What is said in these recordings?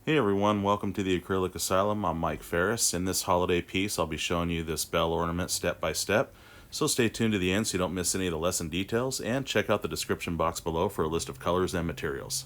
Hey everyone, welcome to the Acrylic Asylum. I'm Mike Ferris. In this holiday piece, I'll be showing you this bell ornament step by step. So stay tuned to the end so you don't miss any of the lesson details, and check out the description box below for a list of colors and materials.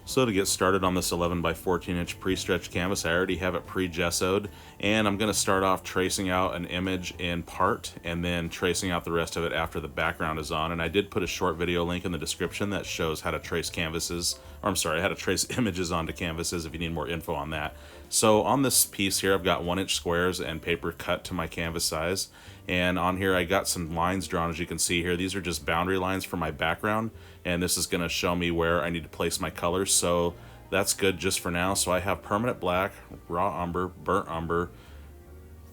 So to get started on this 11 by 14 inch pre-stretched canvas, I already have it pre-gessoed, and I'm going to start off tracing out an image in part and then tracing out the rest of it after the background is on. And I did put a short video link in the description that shows how to trace canvases, or I'm sorry, how to trace images onto canvases if you need more info on that. So on this piece here, I've got 1-inch squares and paper cut to my canvas size. And on here I got some lines drawn, as you can see here. These are just boundary lines for my background, and this is going to show me where I need to place my colors, so that's good just for now. So I have permanent black, raw umber, burnt umber,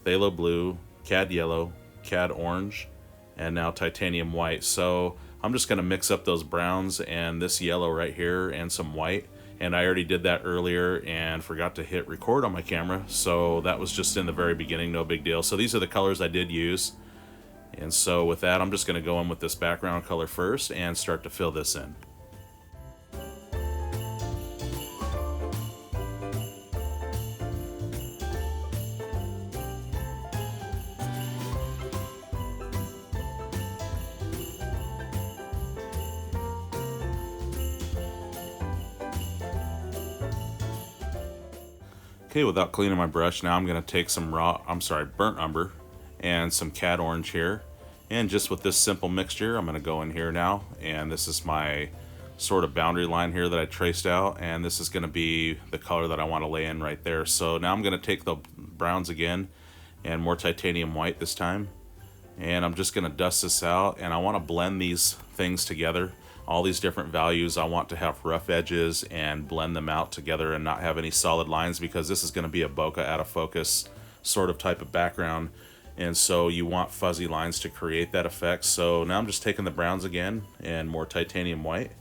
phthalo blue, cad yellow, cad orange, and now titanium white. So I'm just going to mix up those browns and this yellow right here and some white. And I already did that earlier and forgot to hit record on my camera, so that was just in the very beginning, no big deal. So these are the colors I did use. And so with that, I'm just going to go in with this background color first and start to fill this in. Okay, without cleaning my brush, now I'm going to take some burnt umber and some cad orange here. And just with this simple mixture, I'm going to go in here now. And this is my sort of boundary line here that I traced out. And this is going to be the color that I want to lay in right there. So now I'm going to take the browns again and more titanium white this time. And I'm just going to dust this out. And I want to blend these things together. All these different values, I want to have rough edges and blend them out together and not have any solid lines, because this is going to be a bokeh out of focus sort of type of background, and so you want fuzzy lines to create that effect. So now I'm just taking the browns again and more titanium white,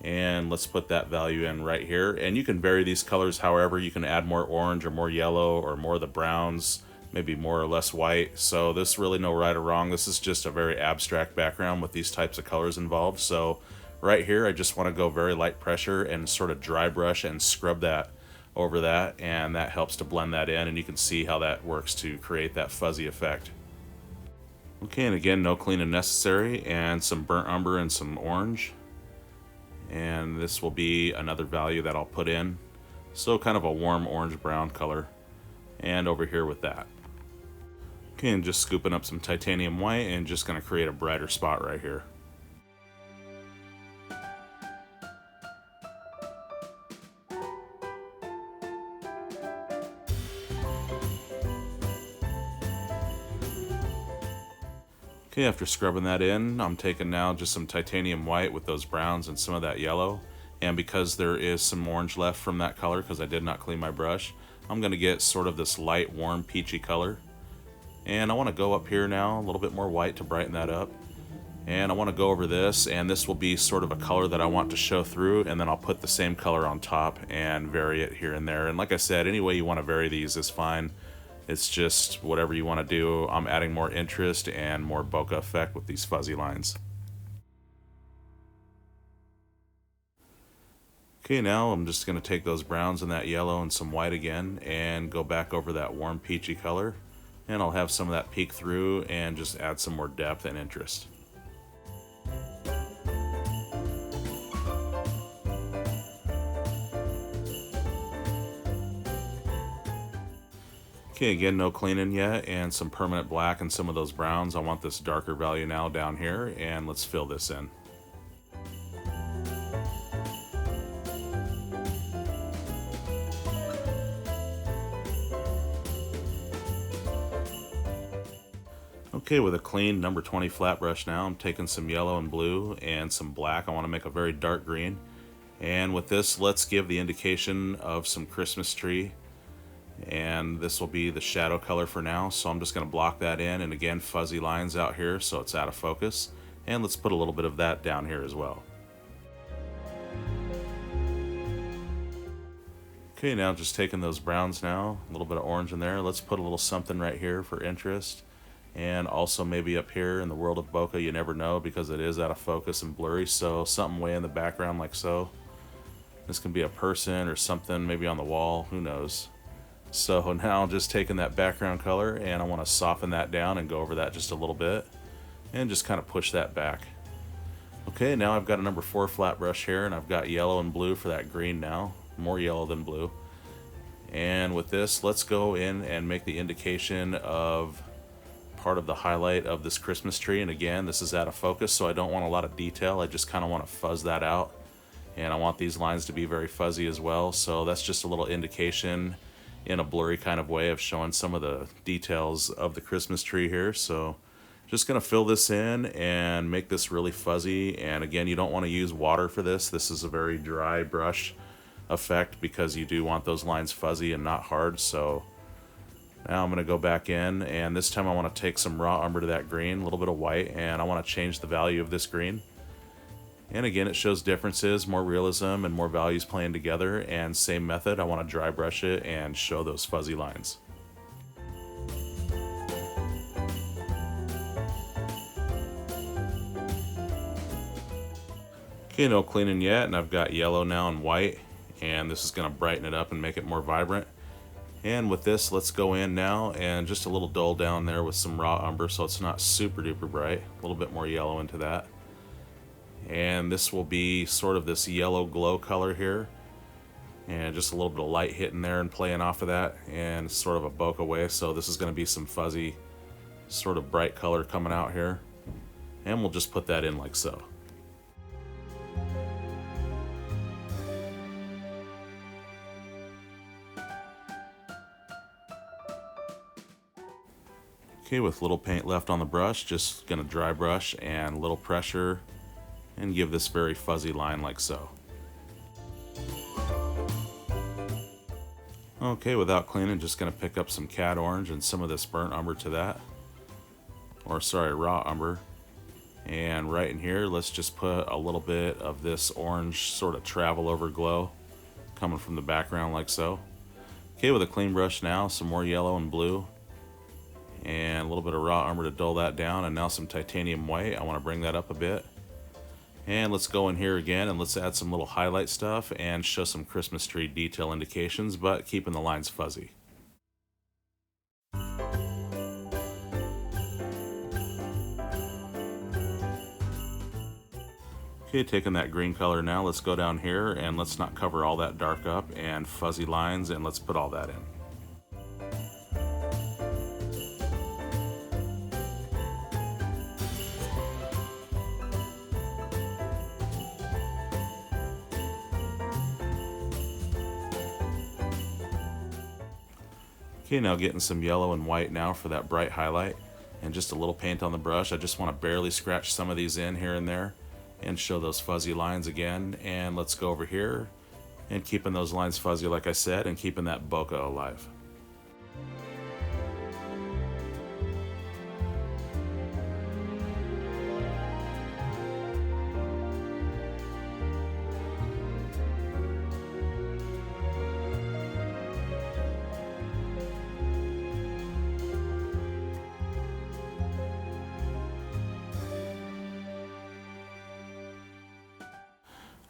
and let's put that value in right here. And you can vary these colors however. You can add more orange or more yellow or more of the browns, maybe more or less white. So there's really no right or wrong. This is just a very abstract background with these types of colors involved. So right here, I just want to go very light pressure and sort of dry brush and scrub that over that, and that helps to blend that in, and you can see how that works to create that fuzzy effect. Okay, and again, no cleaning necessary, and some burnt umber and some orange. And this will be another value that I'll put in. So kind of a warm orange-brown color. And over here with that. Okay, and just scooping up some titanium white and just going to create a brighter spot right here. Okay, after scrubbing that in, I'm taking now just some titanium white with those browns and some of that yellow. And because there is some orange left from that color, because I did not clean my brush, I'm going to get sort of this light, warm, peachy color. And I want to go up here now, a little bit more white to brighten that up. And I want to go over this, and this will be sort of a color that I want to show through, and then I'll put the same color on top and vary it here and there. And like I said, any way you want to vary these is fine. It's just whatever you want to do. I'm adding more interest and more bokeh effect with these fuzzy lines. Okay, now I'm just going to take those browns and that yellow and some white again and go back over that warm peachy color. And I'll have some of that peek through and just add some more depth and interest. Okay, again, no cleaning yet, and some permanent black and some of those browns. I want this darker value now down here, and let's fill this in. Okay, with a clean number 20 flat brush now, I'm taking some yellow and blue and some black. I want to make a very dark green. And with this, let's give the indication of some Christmas tree. And this will be the shadow color for now. So I'm just going to block that in. And again, fuzzy lines out here so it's out of focus. And let's put a little bit of that down here as well. Okay, now just taking those browns now, a little bit of orange in there. Let's put a little something right here for interest. And also maybe up here in the world of bokeh, you never know because it is out of focus and blurry, so something way in the background like so. This can be a person or something maybe on the wall, who knows. So now just taking that background color and I want to soften that down and go over that just a little bit and just kind of push that back. Okay, now I've got a number 4 flat brush here and I've got yellow and blue for that green now, more yellow than blue. And with this, let's go in and make the indication of part of the highlight of this Christmas tree. And again, this is out of focus, so I don't want a lot of detail. I just kind of want to fuzz that out. And I want these lines to be very fuzzy as well. So that's just a little indication in a blurry kind of way of showing some of the details of the Christmas tree here. So just gonna fill this in and make this really fuzzy. And again, you don't want to use water for this. This is a very dry brush effect because you do want those lines fuzzy and not hard. So now I'm going to go back in, and this time I want to take some raw umber to that green, a little bit of white, and I want to change the value of this green. And again, it shows differences, more realism and more values playing together. And same method, I want to dry brush it and show those fuzzy lines. Okay, no cleaning yet, and I've got yellow now and white, and this is going to brighten it up and make it more vibrant. And with this, let's go in now and just a little dull down there with some raw umber so it's not super duper bright. A little bit more yellow into that. And this will be sort of this yellow glow color here. And just a little bit of light hitting there and playing off of that. And sort of a bokeh way. So this is going to be some fuzzy, sort of bright color coming out here. And we'll just put that in like so. Okay, with little paint left on the brush, just gonna dry brush and little pressure and give this very fuzzy line like so. Okay, without cleaning, just gonna pick up some Cad Orange and some of this burnt umber to that. Or sorry, raw umber. And right in here, let's just put a little bit of this orange sort of travel over glow coming from the background like so. Okay, with a clean brush now, some more yellow and blue. And a little bit of raw umber to dull that down, and now some titanium white. I want to bring that up a bit. And let's go in here again and let's add some little highlight stuff and show some Christmas tree detail indications, but keeping the lines fuzzy. Okay, taking that green color now, let's go down here and let's not cover all that dark up and fuzzy lines, and let's put all that in. Okay, now getting some yellow and white now for that bright highlight, and just a little paint on the brush. I just want to barely scratch some of these in here and there and show those fuzzy lines again. And let's go over here and keeping those lines fuzzy like I said, and keeping that bokeh alive.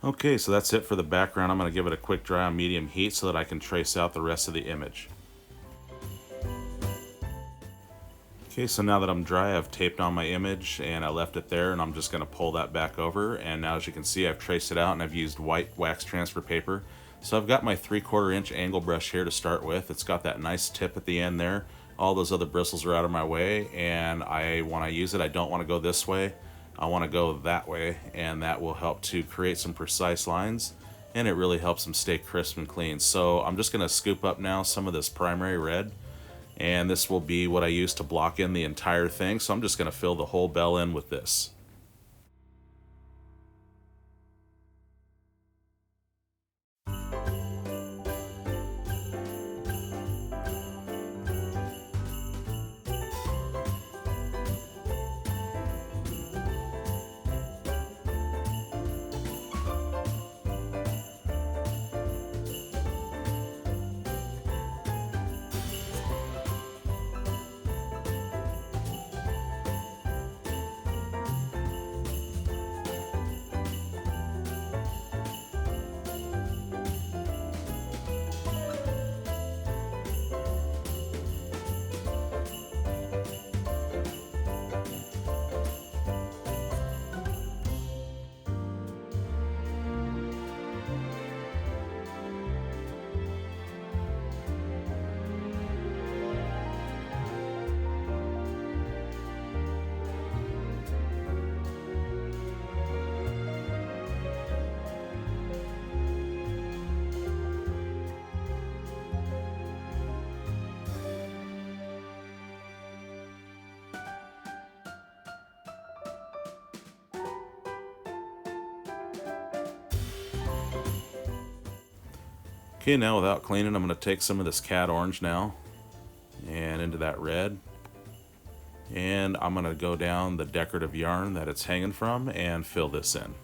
Okay, so that's it for the background. I'm going to give it a quick dry on medium heat so that I can trace out the rest of the image. Okay, so now that I'm dry, I've taped on my image and I left it there, and I'm just going to pull that back over. And now as you can see, I've traced it out and I've used white wax transfer paper. So I've got my 3/4 inch angle brush here to start with. It's got that nice tip at the end there. All those other bristles are out of my way, and when I use it, I don't want to go this way. I want to go that way, and that will help to create some precise lines, and it really helps them stay crisp and clean. So I'm just going to scoop up now some of this primary red, and this will be what I use to block in the entire thing. So I'm just going to fill the whole bell in with this. Okay, now without cleaning, I'm going to take some of this Cad Orange now and into that red. And I'm going to go down the decorative yarn that it's hanging from and fill this in.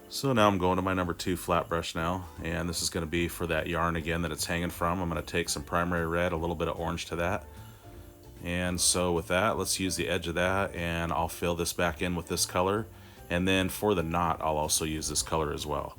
So now I'm going to my number 2 flat brush now, and this is going to be for that yarn again that it's hanging from. I'm going to take some primary red, a little bit of orange to that. And so with that, let's use the edge of that, and I'll fill this back in with this color. And then for the knot, I'll also use this color as well.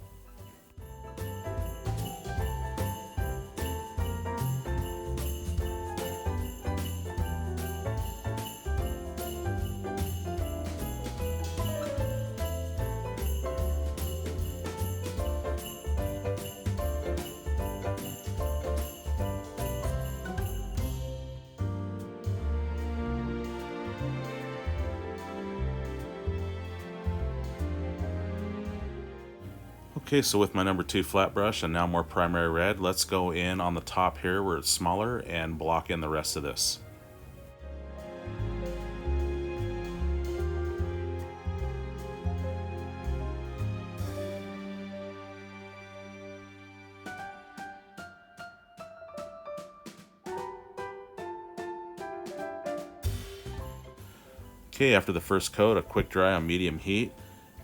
Okay, so with my number 2 flat brush and now more primary red, let's go in on the top here where it's smaller and block in the rest of this. Okay, after the first coat, a quick dry on medium heat.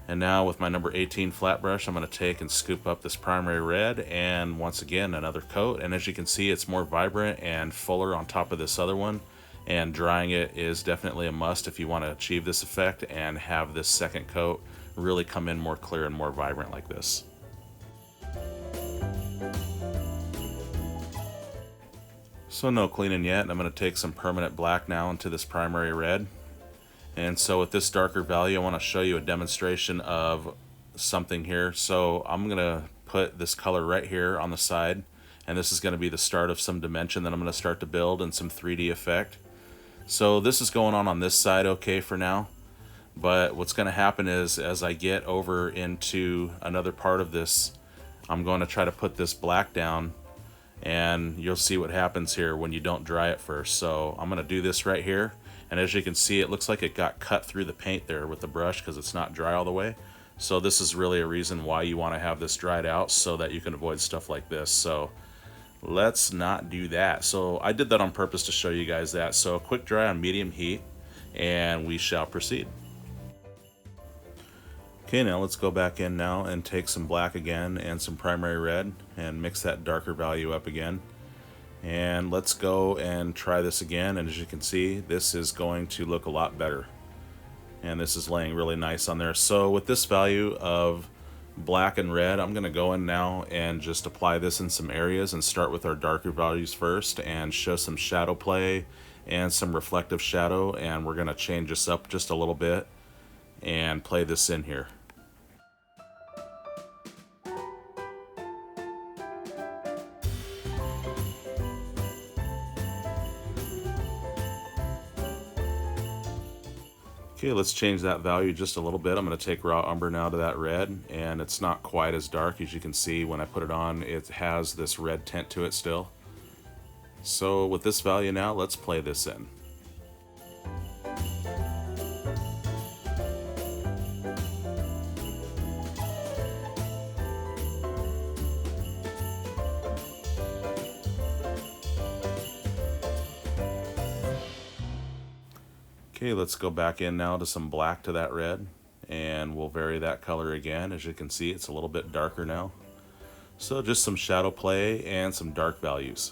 And now with my number 18 flat brush, I'm going to take and scoop up this primary red and once again another coat. And as you can see, it's more vibrant and fuller on top of this other one. And drying it is definitely a must if you want to achieve this effect and have this second coat really come in more clear and more vibrant like this. So no cleaning yet, and I'm going to take some permanent black now into this primary red. And so with this darker value, I want to show you a demonstration of something here. So I'm going to put this color right here on the side, and this is going to be the start of some dimension that I'm going to start to build and some 3D effect. So this is going on this side okay for now, but what's going to happen is as I get over into another part of this, I'm going to try to put this black down, and you'll see what happens here when you don't dry it first. So I'm going to do this right here. And as you can see, it looks like it got cut through the paint there with the brush because it's not dry all the way. So this is really a reason why you want to have this dried out so that you can avoid stuff like this. So let's not do that. So I did that on purpose to show you guys that. So a quick dry on medium heat and we shall proceed. Okay, now let's go back in now and take some black again and some primary red and mix that darker value up again. And let's go and try this again, and as you can see, this is going to look a lot better. And this is laying really nice on there. So with this value of black and red, I'm going to go in now and just apply this in some areas and start with our darker values first and show some shadow play and some reflective shadow, and we're going to change this up just a little bit and play this in here. Okay, let's change that value just a little bit. I'm going to take raw umber now to that red, and it's not quite as dark. As you can see, when I put it on, it has this red tint to it still. So with this value now, let's play this in. Okay, let's go back in now to some black to that red, and we'll vary that color again. As you can see, it's a little bit darker now. So just some shadow play and some dark values.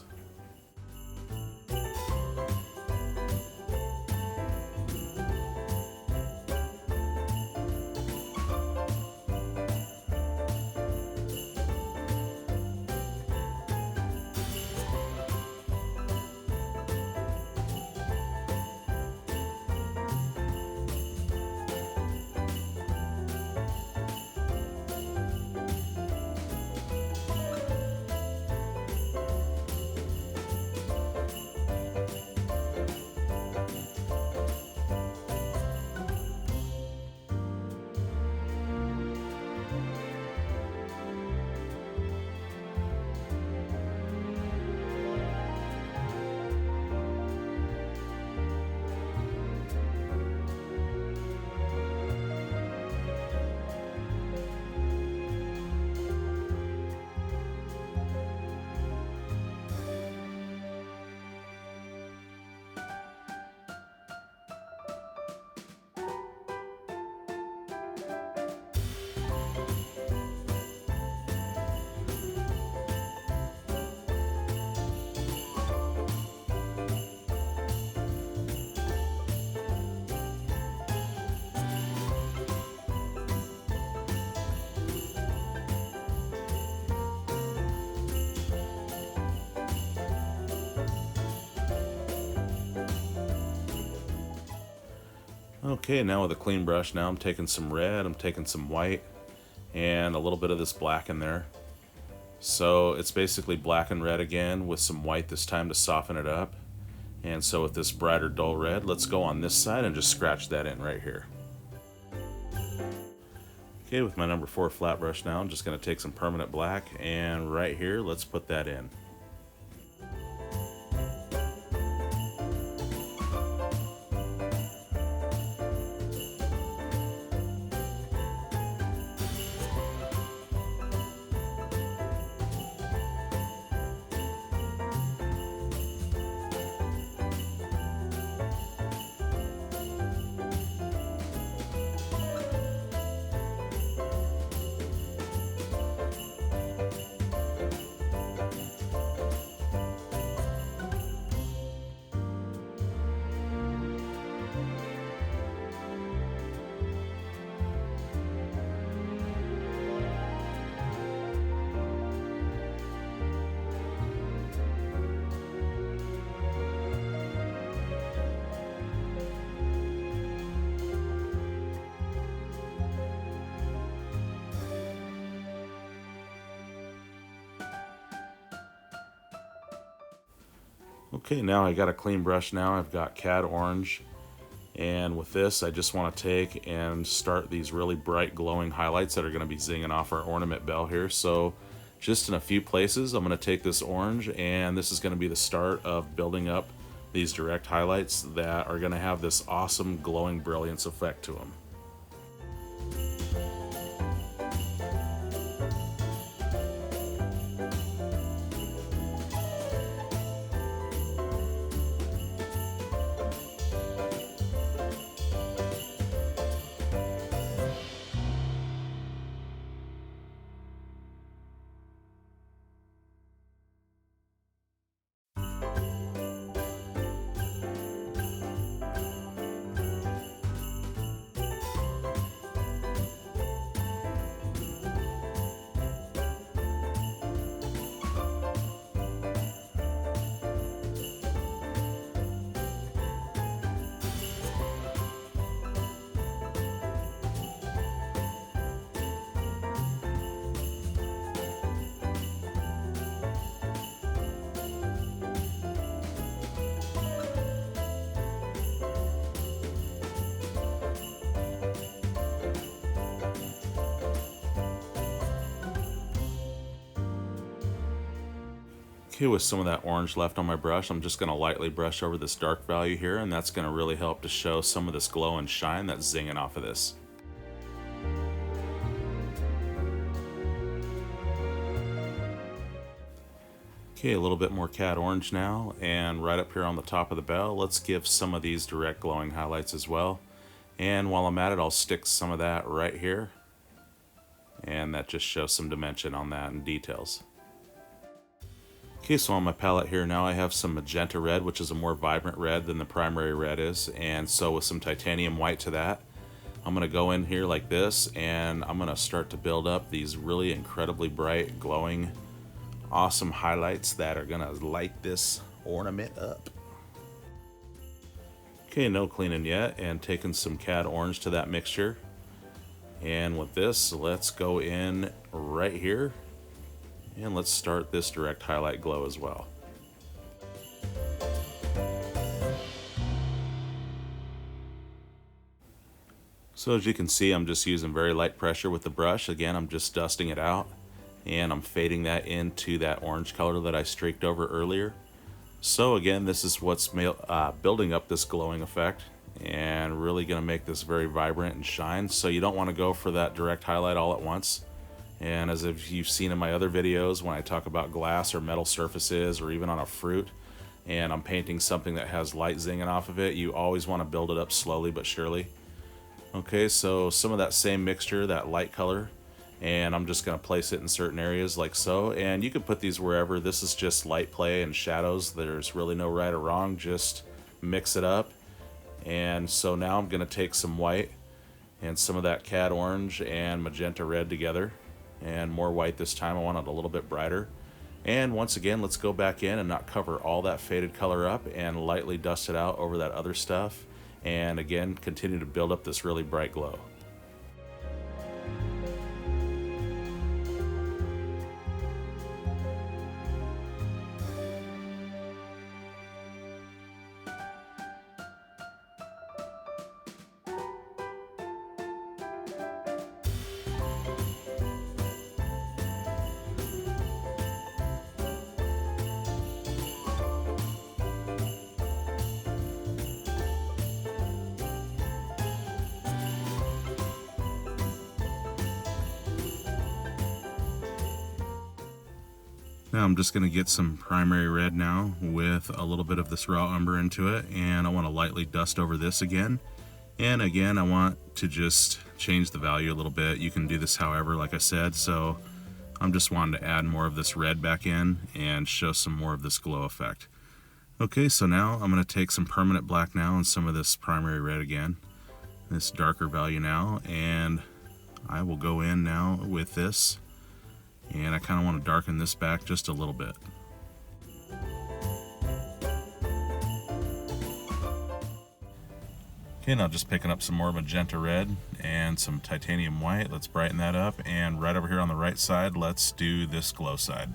Okay, now with a clean brush, now I'm taking some red, I'm taking some white, and a little bit of this black in there. So it's basically black and red again with some white this time to soften it up. And so with this brighter dull red, let's go on this side and just scratch that in right here. Okay, with my number 4 flat brush now, I'm just going to take some permanent black, and right here, let's put that in. Okay, now I got a clean brush now. I've got Cad Orange, and with this I just want to take and start these really bright glowing highlights that are going to be zinging off our ornament bell here. So just in a few places I'm going to take this orange, and this is going to be the start of building up these direct highlights that are going to have this awesome glowing brilliance effect to them. Okay, with some of that orange left on my brush, I'm just going to lightly brush over this dark value here, and that's going to really help to show some of this glow and shine that's zinging off of this. Okay, a little bit more Cad Orange now, and right up here on the top of the bell, let's give some of these direct glowing highlights as well. And while I'm at it, I'll stick some of that right here, and that just shows some dimension on that and details. Okay, so on my palette here now I have some Magenta Red, which is a more vibrant red than the primary red is, and so with some titanium white to that, I'm going to go in here like this, and I'm going to start to build up these really incredibly bright, glowing, awesome highlights that are going to light this ornament up. Okay, no cleaning yet, and taking some Cad Orange to that mixture, and with this, let's go in right here. And let's start this direct highlight glow as well. So as you can see, I'm just using very light pressure with the brush. Again, I'm just dusting it out, and I'm fading that into that orange color that I streaked over earlier. So again, this is what's building up this glowing effect and really going to make this very vibrant and shine. So you don't want to go for that direct highlight all at once. And as if you've seen in my other videos, when I talk about glass or metal surfaces or even on a fruit, and I'm painting something that has light zinging off of it, you always want to build it up slowly but surely. Okay, so some of that same mixture, that light color, and I'm just going to place it in certain areas like so. And you can put these wherever. This is just light play and shadows. There's really no right or wrong, just mix it up. And so now I'm going to take some white and some of that Cad Orange and Magenta Red together. And more white this time. I want it a little bit brighter. And once again, let's go back in and not cover all that faded color up and lightly dust it out over that other stuff. and again, continue to build up this really bright glow. Now I'm just going to get some primary red now with a little bit of this raw umber into it, and I want to lightly dust over this again. And again, I want to just change the value a little bit. You can do this however, like I said, so I'm just wanting to add more of this red back in and show some more of this glow effect. Okay, so now I'm going to take some permanent black now and some of this primary red again, this darker value now, and I will go in now with this. And I kind of want to darken this back just a little bit. Okay, now just picking up some more magenta red and some titanium white. Let's brighten that up. And right over here on the right side, let's do this glow side.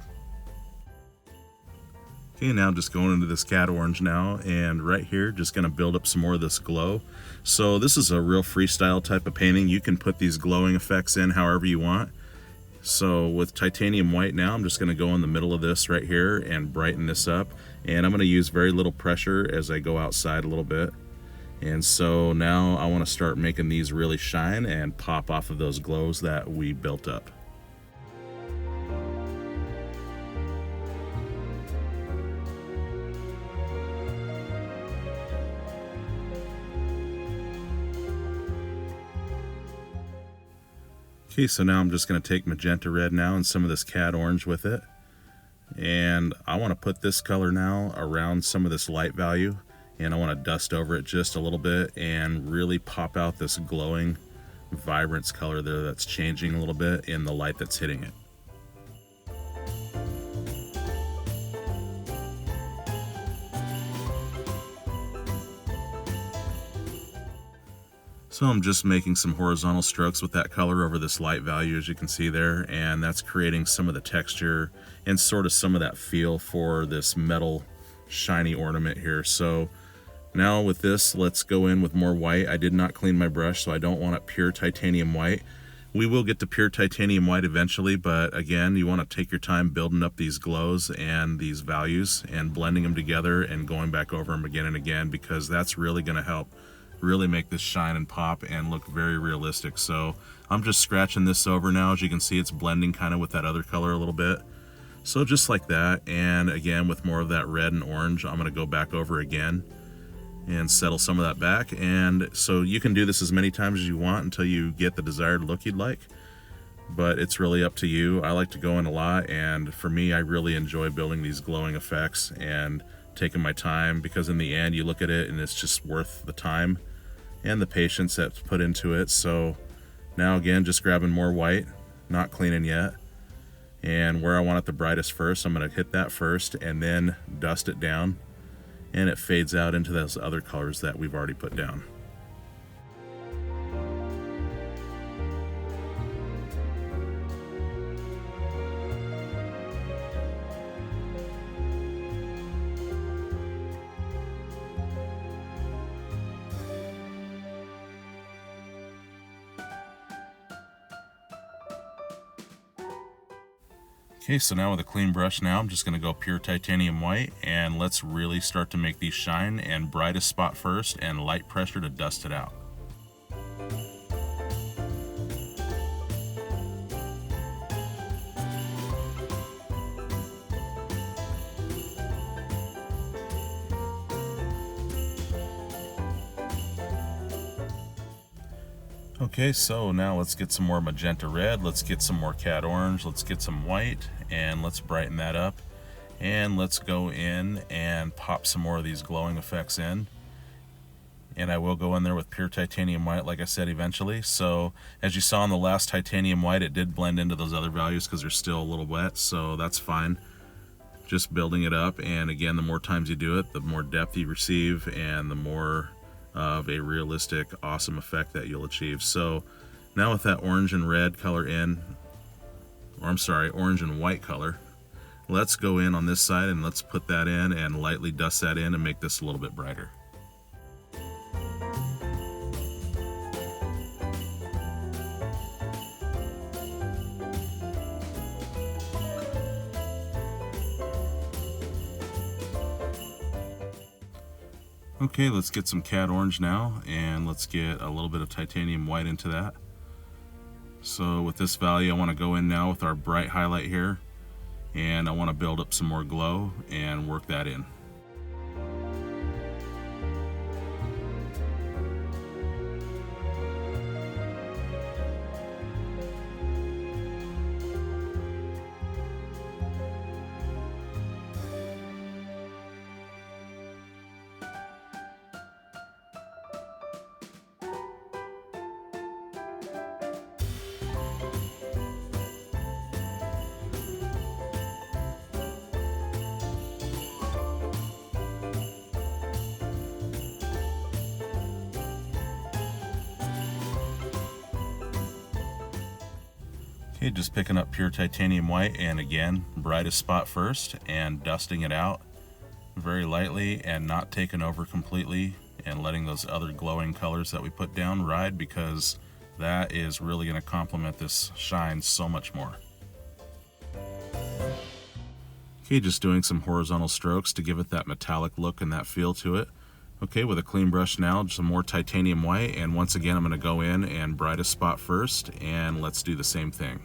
Okay, now just going into this Cad Orange now, and right here, just gonna build up some more of this glow. So this is a real freestyle type of painting. You can put these glowing effects in however you want. So with titanium white now, I'm just going to go in the middle of this right here and brighten this up. And I'm going to use very little pressure as I go outside a little bit. And so now I want to start making these really shine and pop off of those glows that we built up. Okay, so now I'm just going to take magenta red now and some of this Cad Orange with it. And I want to put this color now around some of this light value. And I want to dust over it just a little bit and really pop out this glowing vibrance color there that's changing a little bit in the light that's hitting it. So I'm just making some horizontal strokes with that color over this light value, as you can see there, and that's creating some of the texture and sort of some of that feel for this metal shiny ornament here. So now with this, let's go in with more white. I did not clean my brush, so I don't want it pure titanium white. We will get to pure titanium white eventually, but again, you want to take your time building up these glows and these values and blending them together and going back over them again and again, because that's really going to help really make this shine and pop and look very realistic. So I'm just scratching this over now. As you can see, it's blending kind of with that other color a little bit. So just like that, and again with more of that red and orange, I'm going to go back over again and settle some of that back. And so you can do this as many times as you want until you get the desired look you'd like, but it's really up to you. I like to go in a lot, and for me, I really enjoy building these glowing effects and taking my time, because in the end you look at it and it's just worth the time and the patience that's put into it. So now again, just grabbing more white, not cleaning yet, and where I want it the brightest first, I'm going to hit that first and then dust it down, and it fades out into those other colors that we've already put down. Okay, so now with a clean brush now, I'm just going to go pure titanium white, and let's really start to make these shine, and brightest spot first and light pressure to dust it out. Okay, so now let's get some more magenta red, let's get some more Cad Orange, let's get some white, and let's brighten that up. And let's go in and pop some more of these glowing effects in. And I will go in there with pure titanium white, like I said, eventually. So as you saw in the last titanium white, it did blend into those other values because they're still a little wet, so that's fine. Just building it up, and again, the more times you do it, the more depth you receive and the more of a realistic, awesome effect that you'll achieve. So now with that orange and red color in, or I'm sorry, orange and white color, let's go in on this side and let's put that in and lightly dust that in and make this a little bit brighter. Okay, let's get some Cad Orange now, and let's get a little bit of titanium white into that. So with this value, I want to go in now with our bright highlight here, and I want to build up some more glow and work that in. Okay, just picking up pure titanium white, and again, brightest spot first, and dusting it out very lightly and not taking over completely, and letting those other glowing colors that we put down ride, because that is really going to complement this shine so much more. Okay, just doing some horizontal strokes to give it that metallic look and that feel to it. Okay, with a clean brush now, some more titanium white, and once again I'm going to go in and brightest spot first, and let's do the same thing.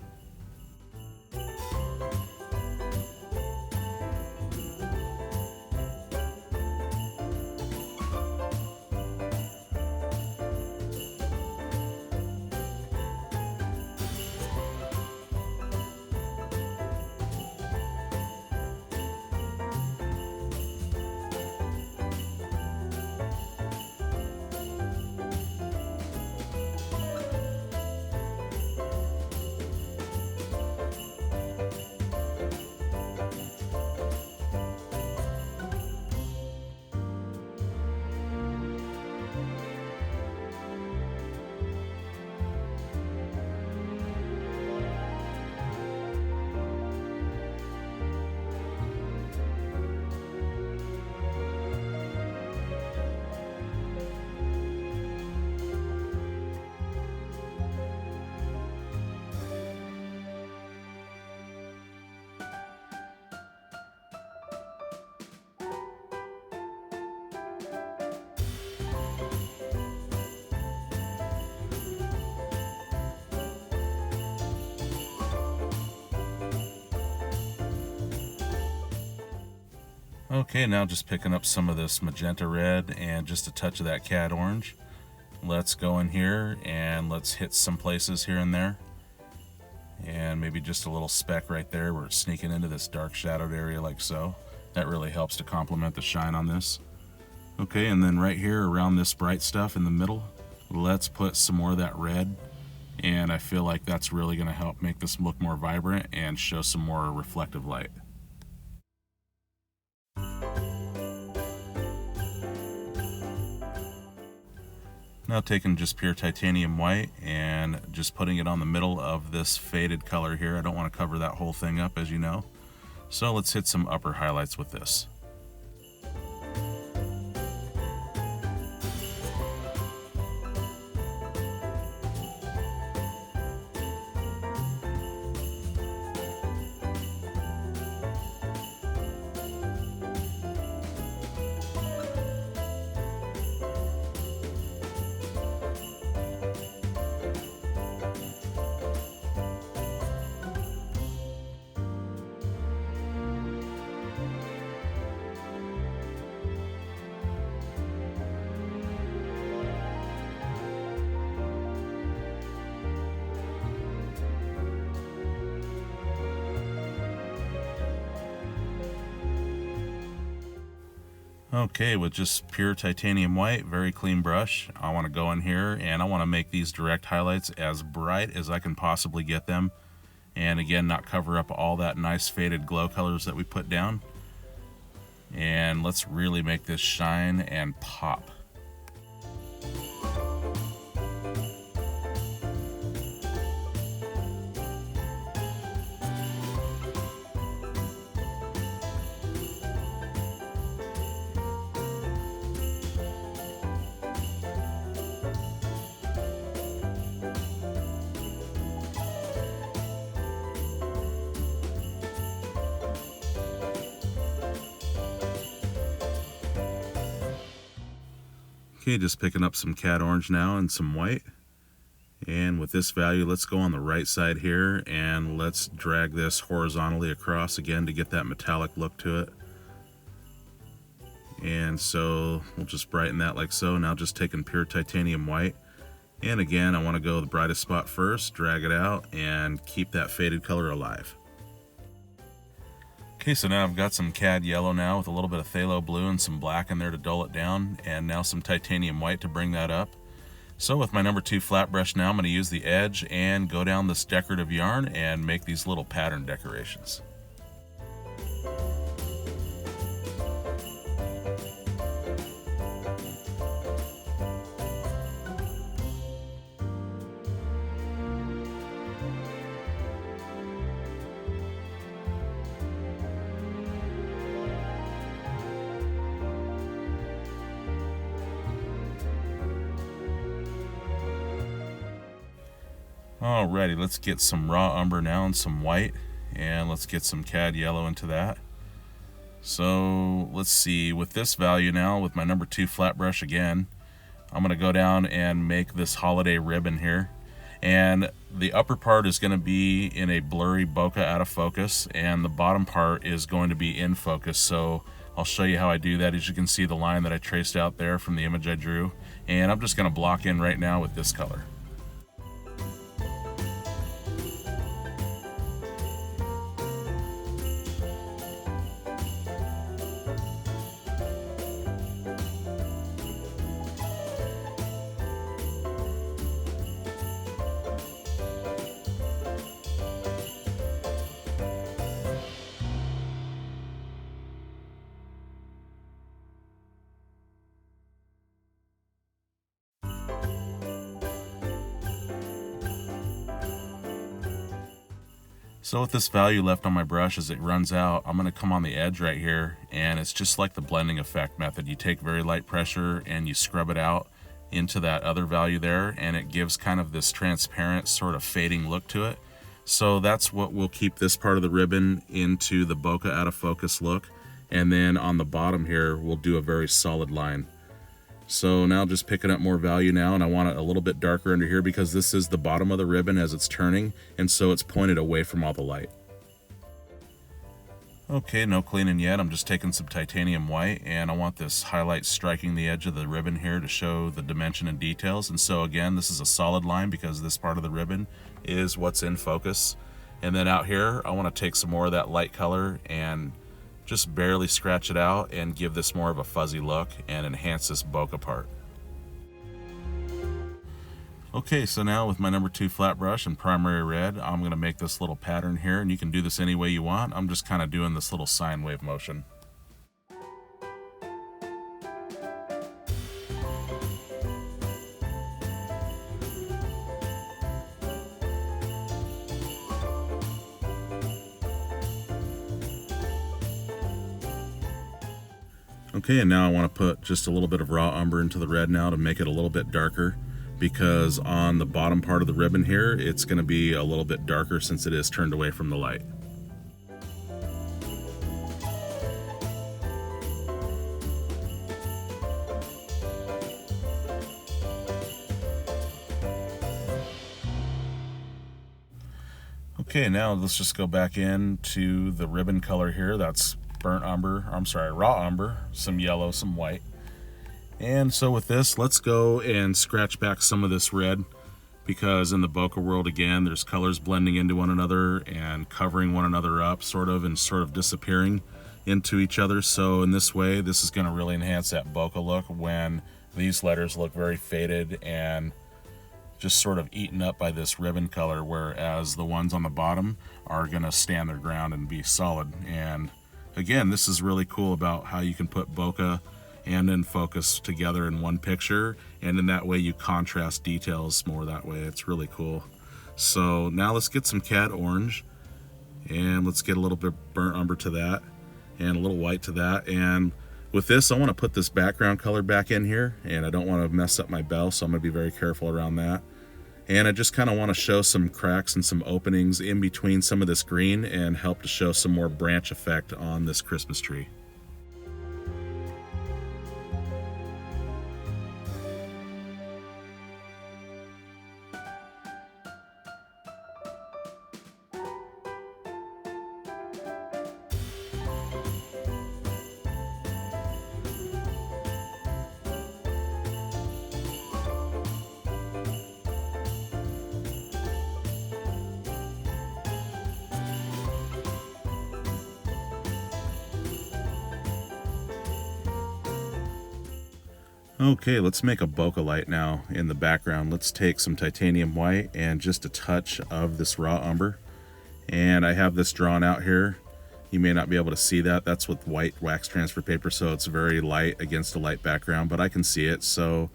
Okay, now just picking up some of this Magenta Red and just a touch of that Cad Orange. Let's go in here and let's hit some places here and there. And maybe just a little speck right there where it's sneaking into this dark shadowed area like so. That really helps to complement the shine on this. Okay, and then right here around this bright stuff in the middle, let's put some more of that red. And I feel like that's really going to help make this look more vibrant and show some more reflective light. Now taking just pure titanium white and just putting it on the middle of this faded color here. I don't want to cover that whole thing up, as you know. So let's hit some upper highlights with this. Okay, with just pure titanium white, very clean brush, I want to go in here and I want to make these direct highlights as bright as I can possibly get them. And again, not cover up all that nice faded glow colors that we put down. And let's really make this shine and pop. Okay, just picking up some Cad Orange now and some white. And with this value, let's go on the right side here and let's drag this horizontally across again to get that metallic look to it. And so we'll just brighten that like so. Now just taking pure titanium white. And again, I want to go the brightest spot first, drag it out, and keep that faded color alive. Okay, so now I've got some Cad Yellow now with a little bit of Phthalo Blue and some black in there to dull it down, and now some titanium white to bring that up. So with my number 2 flat brush now, I'm going to use the edge and go down this decorative yarn and make these little pattern decorations. Alrighty, let's get some raw umber now and some white, and let's get some Cad Yellow into that. So let's see, with this value now, with my number 2 flat brush again, I'm going to go down and make this holiday ribbon here. And the upper part is going to be in a blurry bokeh out of focus, and the bottom part is going to be in focus. So I'll show you how I do that. As you can see, the line that I traced out there from the image I drew, and I'm just going to block in right now with this color. So with this value left on my brush as it runs out, I'm going to come on the edge right here, and it's just like the blending effect method. You take very light pressure and you scrub it out into that other value there, and it gives kind of this transparent sort of fading look to it. So that's what will keep this part of the ribbon into the bokeh out of focus look. And then on the bottom here, we'll do a very solid line. So now just picking up more value now, and I want it a little bit darker under here because this is the bottom of the ribbon as it's turning, and so it's pointed away from all the light. Okay, no cleaning yet. I'm just taking some titanium white, and I want this highlight striking the edge of the ribbon here to show the dimension and details. And so again, this is a solid line because this part of the ribbon is what's in focus. And then out here, I want to take some more of that light color and just barely scratch it out and give this more of a fuzzy look and enhance this bokeh part. Okay, so now with my number 2 flat brush and primary red, I'm going to make this little pattern here, and you can do this any way you want. I'm just kind of doing this little sine wave motion. Okay, and now I want to put just a little bit of raw umber into the red now to make it a little bit darker, because on the bottom part of the ribbon here, it's going to be a little bit darker since it is turned away from the light. Okay, now let's just go back into the ribbon color here. That's raw umber, some yellow, some white. And so with this, let's go and scratch back some of this red, because in the bokeh world, again, there's colors blending into one another and covering one another up, sort of disappearing into each other. So in this way, this is going to really enhance that bokeh look when these letters look very faded and just sort of eaten up by this ribbon color, whereas the ones on the bottom are going to stand their ground and be solid. And again, this is really cool about how you can put bokeh and in focus together in one picture, and in that way you contrast details more that way. It's really cool. So now let's get some Cad Orange, and let's get a little bit burnt umber to that and a little white to that. And with this, I want to put this background color back in here, and I don't want to mess up my bell, so I'm going to be very careful around that. And I just kind of want to show some cracks and some openings in between some of this green and help to show some more branch effect on this Christmas tree. Okay, let's make a bokeh light now in the background. Let's take some titanium white and just a touch of this raw umber. And I have this drawn out here. You may not be able to see that. That's with white wax transfer paper, so it's very light against a light background, but I can see it. So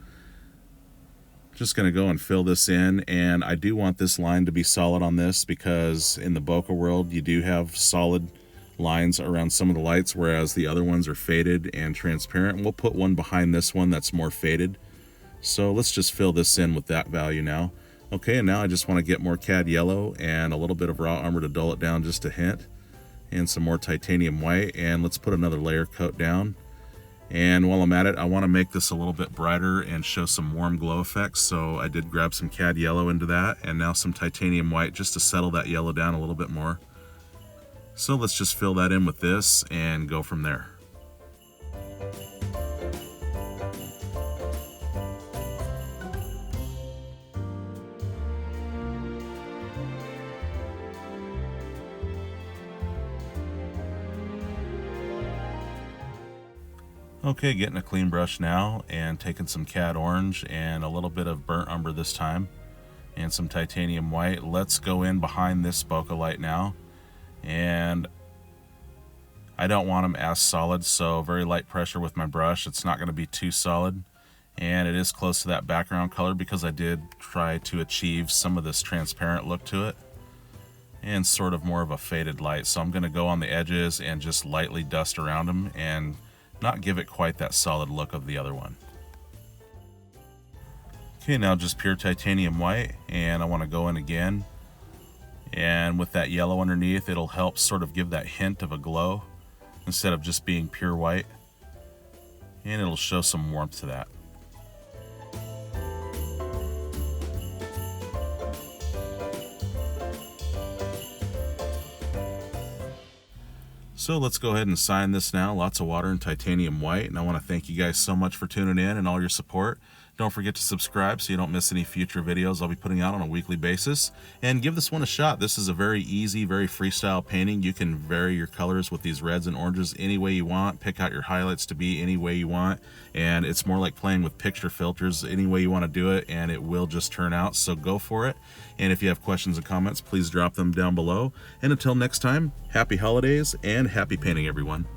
just gonna go and fill this in, and I do want this line to be solid on this because in the bokeh world, you do have solid lines around some of the lights, whereas the other ones are faded and transparent. We'll put one behind this one that's more faded. So let's just fill this in with that value now. Okay, and now I just want to get more Cad Yellow and a little bit of raw umber to dull it down just a hint, and some more titanium white, and let's put another layer coat down. And while I'm at it, I want to make this a little bit brighter and show some warm glow effects, so I did grab some Cad Yellow into that, and now some titanium white just to settle that yellow down a little bit more. So let's just fill that in with this and go from there. Okay, getting a clean brush now and taking some Cad Orange and a little bit of burnt umber this time and some titanium white. Let's go in behind this bokeh light now. And I don't want them as solid, so very light pressure with my brush. It's not going to be too solid, and it is close to that background color because I did try to achieve some of this transparent look to it and sort of more of a faded light. So I'm going to go on the edges and just lightly dust around them and not give it quite that solid look of the other one. Okay, now just pure titanium white, and I want to go in again. And with that yellow underneath, it'll help sort of give that hint of a glow instead of just being pure white. And it'll show some warmth to that. So let's go ahead and sign this now. Lots of water and titanium white. And I want to thank you guys so much for tuning in and all your support. Don't forget to subscribe so you don't miss any future videos I'll be putting out on a weekly basis. And give this one a shot. This is a very easy, very freestyle painting. You can vary your colors with these reds and oranges any way you want. Pick out your highlights to be any way you want. And it's more like playing with picture filters any way you want to do it, and it will just turn out. So go for it. And if you have questions and comments, please drop them down below. And until next time, happy holidays and happy painting, everyone.